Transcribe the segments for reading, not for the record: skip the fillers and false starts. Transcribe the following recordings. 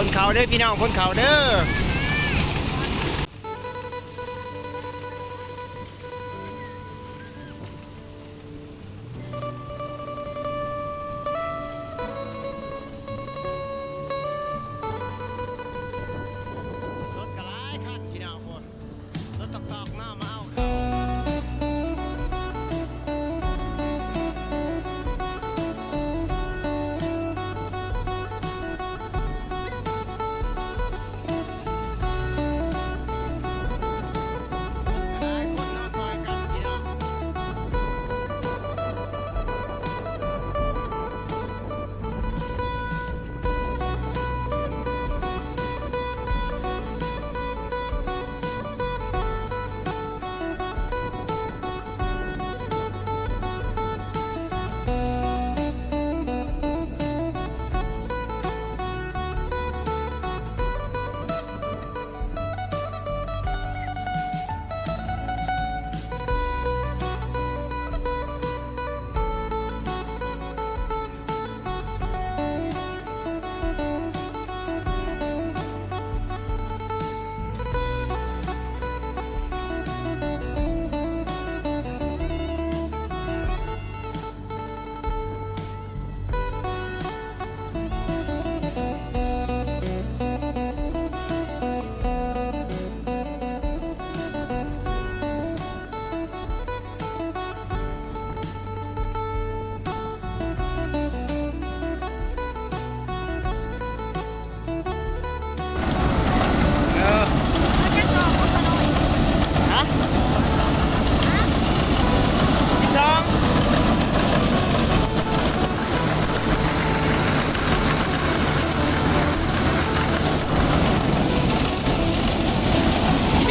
บนเขาเด้อพี่น้องบนเขาเด้อรถกระไรคันพี่น้องบนรถตอกๆหน้ามาเอาเขา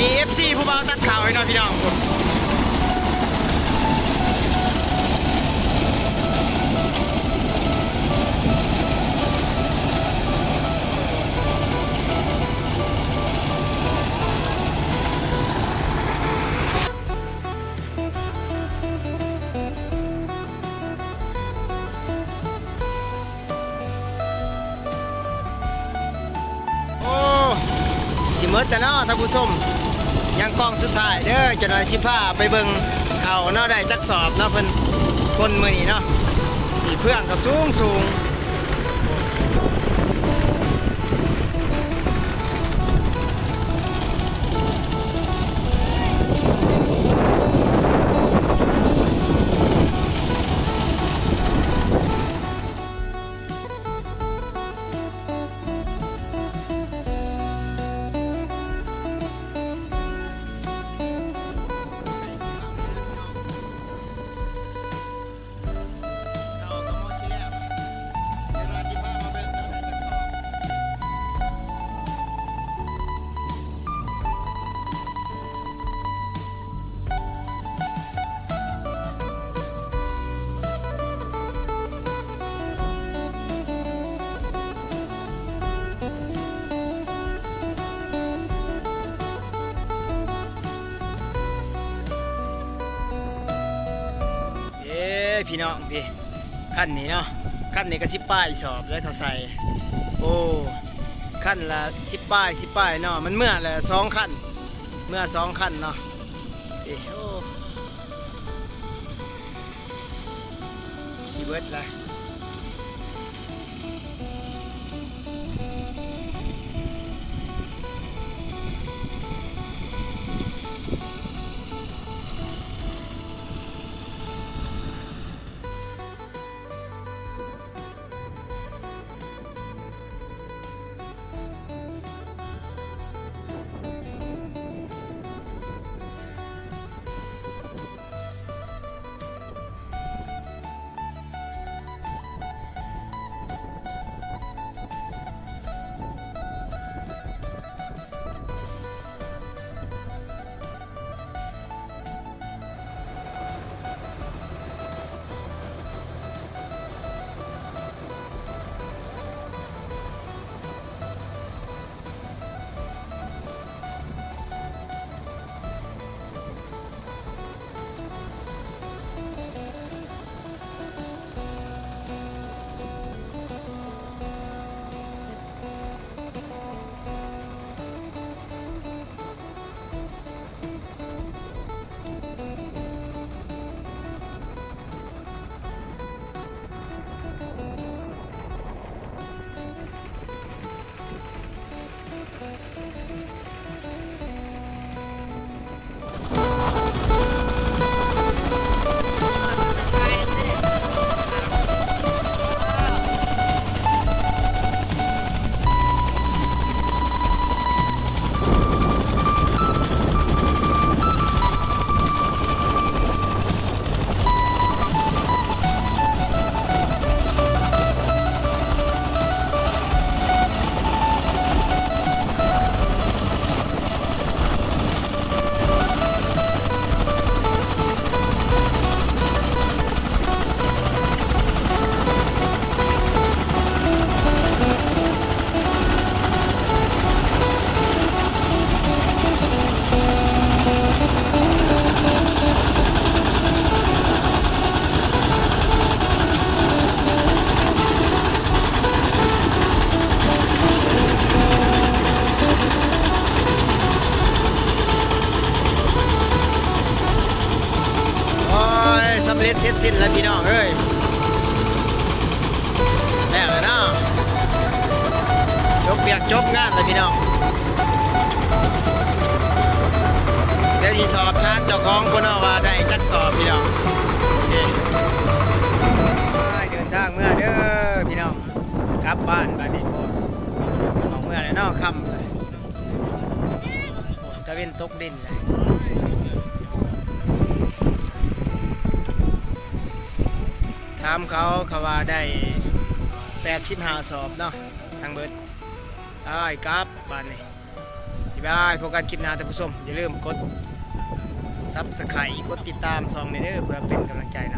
มี FC ผู้บ่าวตัดข่าวให้หน่อยพี่น้องโอ้สิเมิดแต่เนาะท่านผู้ชมยังกล้องสุดท้ายเด้อจะได้สิพาไปเบิ่งเขาเนาะได้จักสอบเนาะเพิ่นคนมื้อนี้เนาะมีเพื่อนก็สูงพี่น้องพี่ขั้นนี้เนาะขั้นนี้ก็10 ป้ายสอบแล้วเขาใส่โอ้ขั้นละ10 ป้ายเนาะมันเมื่อละ2 ขั้นเมื่อ2 ขั้นเนาะโอ้สิเบิดละ สิ้นแล้วพี่น้องเอ้ยแล้วเนาะจบเบียกจบงานเลยพี่น้องเดี๋ยวที่สอบทานเจ้าของคนเอาว่าได้จักสอบพี่น้องโอเคเดินทางเมื่อเด้อพี่น้องกลับบ้านบ้านนี้พ่อออกเมื่อเลยเนาะค่ำเลยโอ้ตะเวนตกดินเลยถามเขาว่าได้85สอบเนาะทางเบิดได้ครับบ้านนี้บ๊ายบายพบกันคลิปหน้าท่านผู้ชมอย่าลืมกดซับสไครต์กดติดตามซองในเด้อเพื่อเป็นกำลังใจนะ